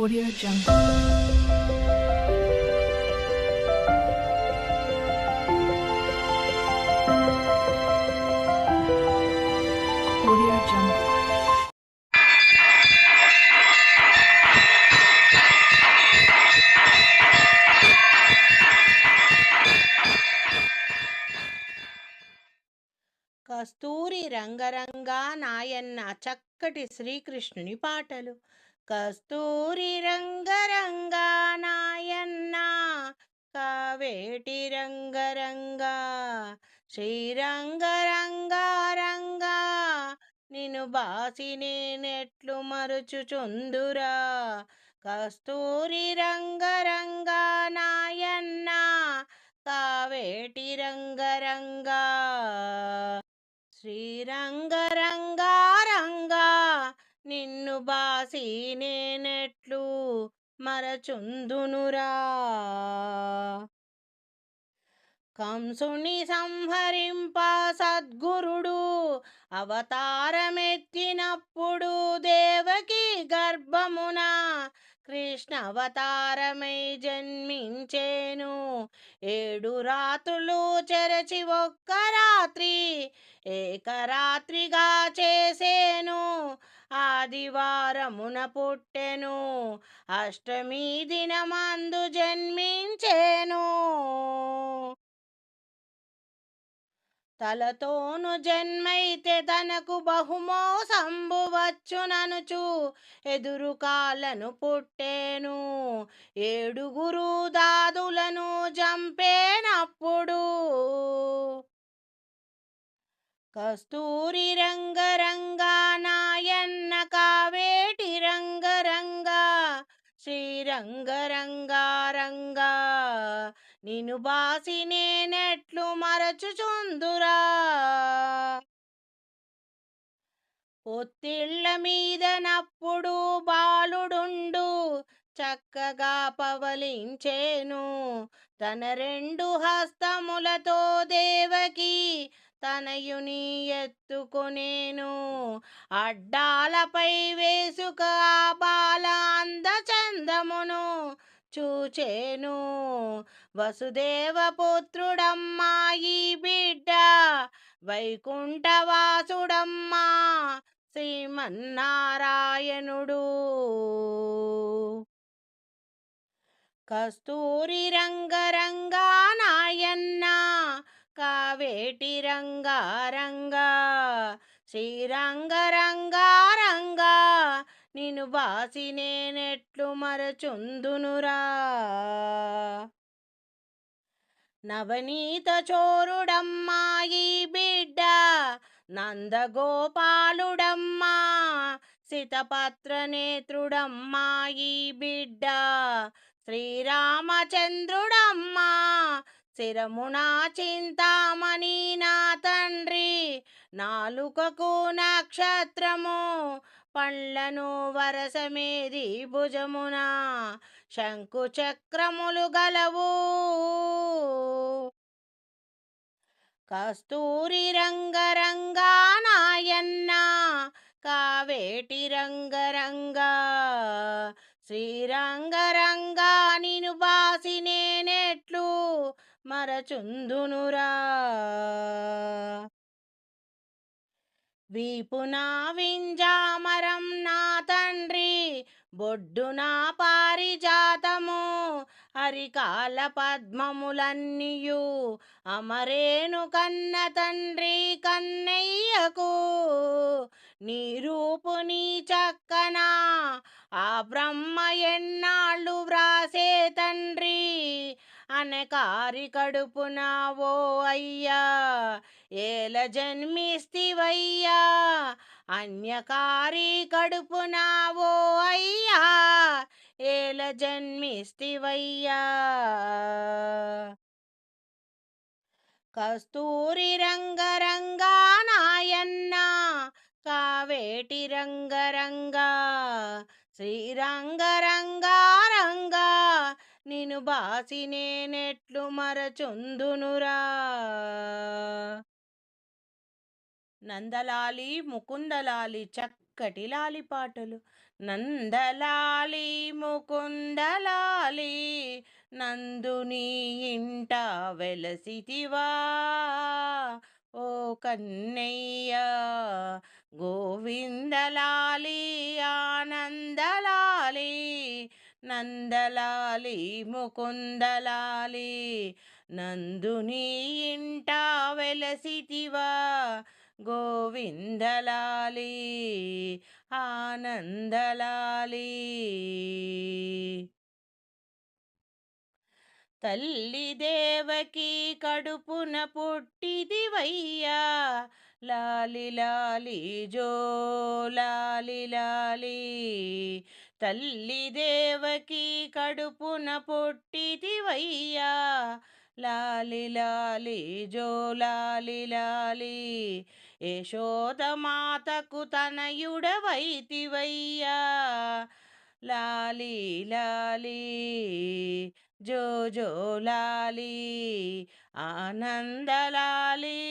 Audio Jungle. Audio Jungle. కస్తూరి రంగరంగా నాయన్న చక్కటి శ్రీకృష్ణుని పాటలు. కస్తూరి రంగరంగా నాయన్న కావేటి రంగరంగా శ్రీరంగరంగా రంగా నిన్ను బాసి నేనెట్లు మరుచుచుందురా. కస్తూరి రంగరంగా నాయన్న కావేటి రంగరంగా శ్రీరంగరంగా రంగా నిన్ను బాసి నేనెట్లు మరచుందునురా. కంసుని సంహరింప సద్గురుడు అవతారమెత్తినప్పుడు దేవకి గర్భమున కృష్ణ అవతారమై జన్మించేను. 7 రాత్రులు చెరచి ఒక్క రాత్రి ఏకరాత్రిగా చేసేను. ఆదివారమున పుట్టెను అష్టమి దినమందు జన్మించేను. తలతోను జన్మైతే తనకు బహుమోసంబు వచ్చుననుచు ఎదురు కాళ్ళను పుట్టేను. 7 దాదులను జంపేనప్పుడు కస్తూరి రంగరంగా నాయన్న కావేటి రంగరంగా శ్రీరంగరంగా రంగా నిన్ను బాసి నేనెట్లు మరచుచుందురా. పొత్తిళ్ళ మీదనప్పుడు బాలుడుండు చక్కగా పవలించేను. తన 2 హస్తములతో దేవకి తనయుని ఎత్తుకొనేను. అడ్డాలపై వేసుక ఆ బాల అందచందమును చూచేను. వసుదేవ పుత్రుడమ్మా ఈ బిడ్డ వైకుంఠవాసుడమ్మా శ్రీమన్నారాయణుడు. కస్తూరి రంగరంగా నాయన్న కావేటి రంగారంగా శ్రీరంగరంగా రంగా నిన్ను బాసి నేనెట్లు మరచుందునురా. నవనీత చోరుడమ్మా ఈ బిడ్డ నందగోపాలుడమ్మా సితపత్ర నేత్రుడమ్మా ఈ బిడ్డ శ్రీరామచంద్రుడమ్మా శిరమున చింతామణి నా తండ్రి. నాలుకకు నక్షత్రము పండ్లను వరసమేది భుజమున శంకు చక్రములు గలవు. కస్తూరి రంగరంగా నాయన్న కావేటి రంగరంగా శ్రీరంగరంగా నిన్ను బాసి నేనెట్లు మరచుందునురా. వీపున వింజామరం నా తండ్రి బొడ్డున పారిజాతము అరికాల పద్మములన్నీయు అమరేను కన్న తండ్రి కన్నయ్యకు. నీ రూపు నీ చక్కన ఆ బ్రహ్మ ఎన్నాళ్ళు వ్రాసే తండ్రి అనకారి కడుపున ఓ అయ్యా ఏల జన్మిస్తివయ్యా అన్యకారి కడుపున ఓ అయ్యా ఏల జన్మిస్తివయ్యా. కస్తూరి రంగరంగా నాయన్న కావేటి రంగరంగా శ్రీరంగరంగా రంగా నిన్ను బాసి నేనెట్లు మరచుందునురా. నందలాలి ముకుందలాలి చక్కటి లాలి పాటలు. నందలాలి ముకుందలాలి నందుని ఇంట వెలసితివా ఓ కన్నయ్య గోవిందలాలి ఆనందలాలి నందలాలి ముకుందలాలి నందుని ఇంట వెలసితివా గోవిందలాలి ఆనందలాలి తల్లి దేవకి కడుపున పుట్టిదివయ్యా లాలి లాలి జో లాలి లాలి తల్లి దేవకి కడుపున పుట్టిదివయ్యా లాలి లాలి జో లాలి లాలి యశోద మాతకు తనయుడవైతివయ్యా లాలి లాలి జో జో లాలి ఆనందలాలి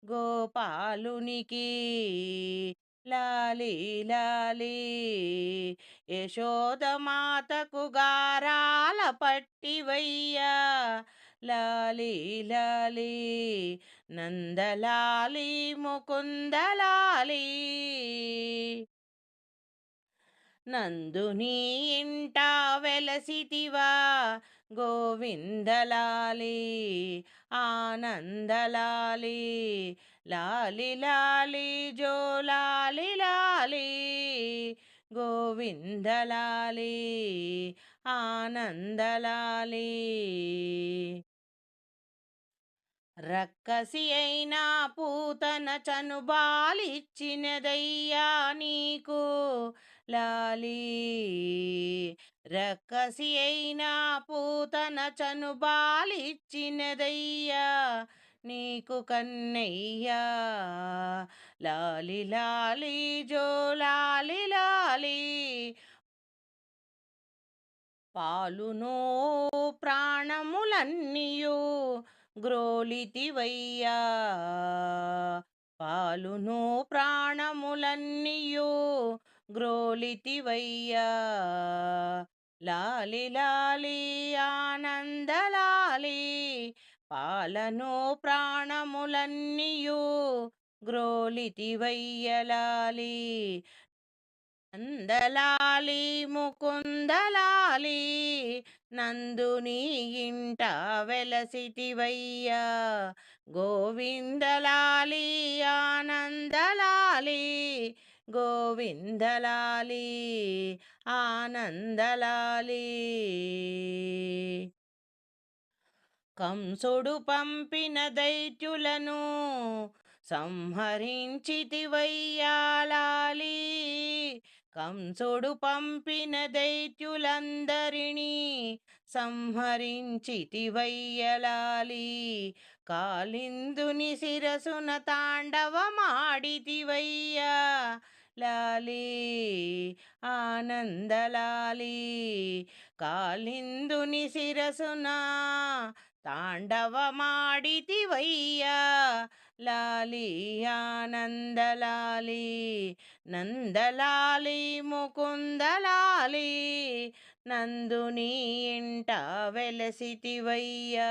గోపాలునికి లాలి లాలి యశోద మాతకు గారాల పట్టివయ్యా లాలి లాలి నందలాలి ముకుందలాలి నందుని ఇంట వెలసితివా గోవిందలాలి ఆనందలాలి లాలి లాలి జో లాలి లాలి గోవిందలాలి ఆనందలాలి రక్కసి అయినా పూతన చనుబాలిచ్చినదయ్యా నీకు లాలి రక్కసి అయినా పూతన చనుబాలిచ్చినదయ్యా నీకు కన్నయ్యా లాలి లాలి జో లాలి లాలి పాలునో ప్రాణములన్నీయు గ్రోలితివయ్యా పాలును ప్రాణములన్నీయు గ్రోలితివయ్యా లాలి లాలి ఆనందలాలి పాలను ప్రాణములన్నీయు గ్రోలితివయ్యలాలి నందలాలి ముకుందలాలి నందుని ఇంట వెలసితివయ్యా గోవిందలాలి ఆనందలాలి గోవిందలాలి ఆనందలాలి కంసుడు పంపిన దైత్యులను సంహరించితివయ్యాలాలి కంసుడు పంపిన దైత్యులందరినీ సంహరించితివయ్యలాలి కాలిందుని శిరసున తాండవమాడితివయ్యా లాలి ఆనందలాలి కాలిందుని శిరసున తాండవమాడితివయ్యా లాలి ఆనందలాలి నందలాలి ముకుందలాలి నందుని ఇంట వెలసితివయ్యా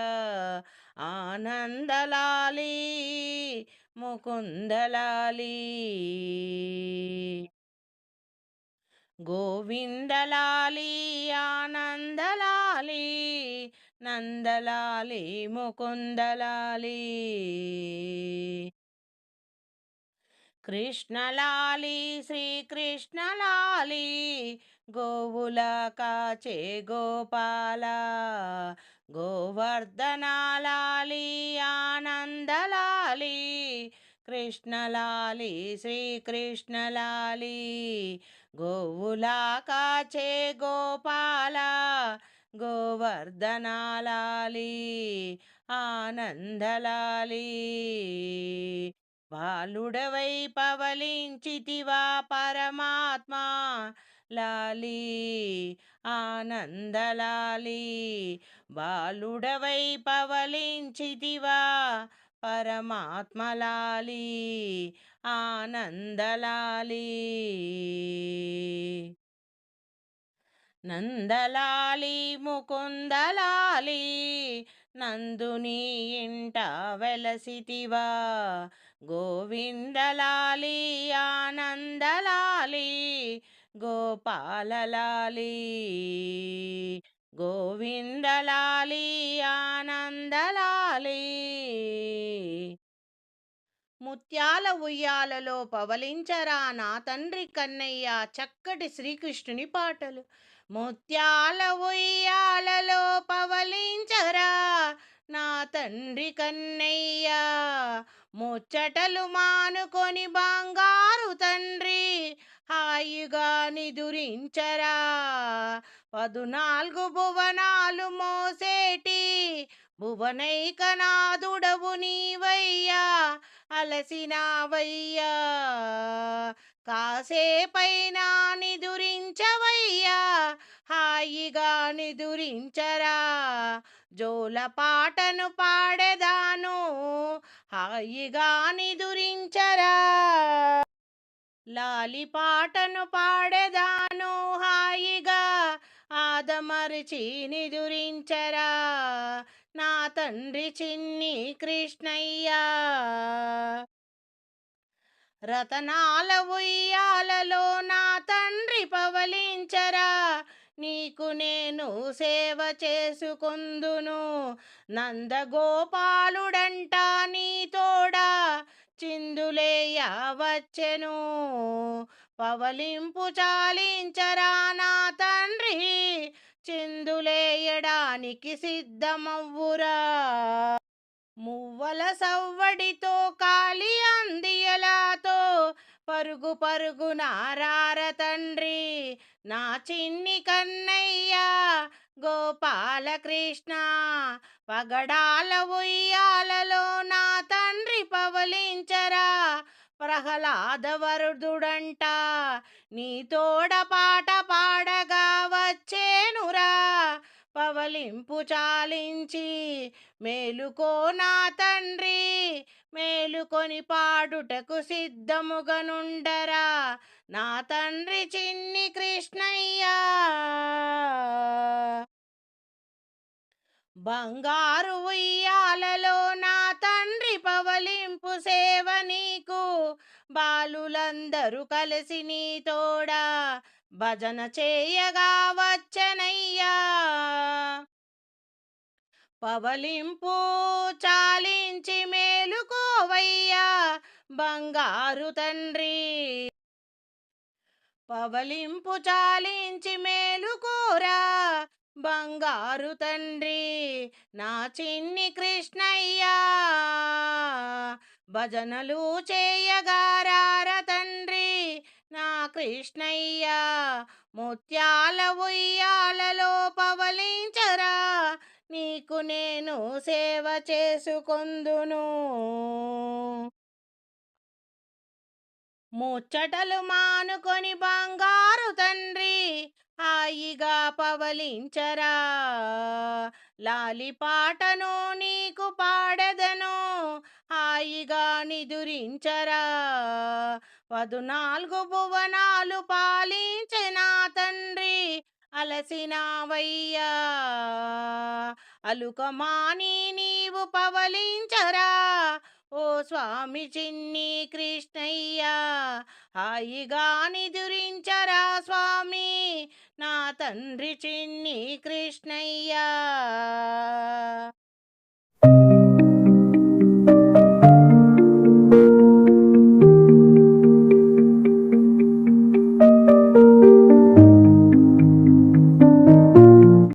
ఆనందలాలి ముకుందలాలి గోవిందలాలి ఆనందలాలి నందలాలి ముకుందలాలి కృష్ణలాలి శ్రీకృష్ణలాలి గోవుల కాచే గోపాల గోవర్ధనాలాలి ఆనందలాలి కృష్ణలాలి శ్రీకృష్ణలాలి గోవుల కాచే గోపాల గోవర్ధనాలాలి ఆనందలాలి బాలుడవై పవలించితివా పరమాత్మ లాలి ఆనందలాలి బాలుడవై పవలించితివా పరమాత్మ లాలి ఆనందలాలి నందలాలి ముకుందలాలి నందుని ఇంట వెలసితివా, గోవిందలాలి ఆనందలాలి గోపాలలాలి, గోవిందలాలి ఆనందలాలి. ముత్యాల ఉయ్యాలలో పవలించరా నా తండ్రి కన్నయ్య చక్కటి శ్రీకృష్ణుని పాటలు. ముత్యాల ఉయ్యాలలో పవలించరా నా తండ్రి కన్నయ్య, ముచ్చటలు మానుకొని బంగారు తండ్రి హాయిగా నిదురించరా. 14 భువనాలు మోసేటి భువనైకనాథుడవు నీవయ్యా, అలసినావయ్యా కాసేపైనా నిదురించవయ్యా, హాయిగా నిదురించరా. జోల పాటను పాడెదాను హాయిగా నిదురించరా, లాలి పాటను పాడెదాను హాయిగా ఆదమరిచి నిదురించరా నా తండ్రి చిన్ని కృష్ణయ్య. రతనాల ఉయ్యాలలో నా తండ్రి పవలించరా, నీకు నేను సేవ చేసుకొందును. నందగోపాలుడంట నీ తోడా చిందులేయ వచ్చెను, పవలింపు చాలించరా నా తండ్రి చిందులేయడానికి సిద్ధమవ్వురా. మువ్వల సవ్వడితో కాలి అందియలాతో పరుగు పరుగున రార తండ్రి నా చిన్ని కన్నయ్య గోపాలకృష్ణ. పగడాల ఉయ్యాలలో నా తండ్రి పవలించరా, ప్రహ్లాద వరదుడంట నీ తోడ పాట పాడగా వచ్చేనురా, పవలింపు చాలించి మేలుకో నా తండ్రి మేలుకొని పాడుటకు సిద్ధముగనుండరా నా తండ్రి చిన్ని కృష్ణయ్య. బంగారు ఉయ్యాలలో నా తండ్రి పవలింపు సేవ నీకు, బాలులందరూ కలిసి నీ తోడా భజన చేయగా వచ్చనయ్యా. పవలింపు చాలించి మేలుకోవయ్యా బంగారు తండ్రి, పవలింపు చాలించి మేలుకోరా బంగారు తండ్రి నా చిన్ని కృష్ణయ్య. భజనలు చేయగారార తండ్రి నా కృష్ణయ్య, ముత్యాల ఉయ్యాలలో పవలించరా, నీకు నేను సేవ చేసుకొందును. ముచ్చటలు మానుకొని బంగారు తండ్రి హాయిగా పవలించరా, లాలి పాటను నీకు పాడెదను హాయిగా నిదురించరా. 14 భువనాలు పాలించిన తండ్రి అలసినావయ్యా, అలుకమాని నీవు పవలించరా ఓ స్వామి చిన్ని కృష్ణయ్య, హాయిగా నిదురించరా స్వామి నా తండ్రి చిన్ని కృష్ణయ్య.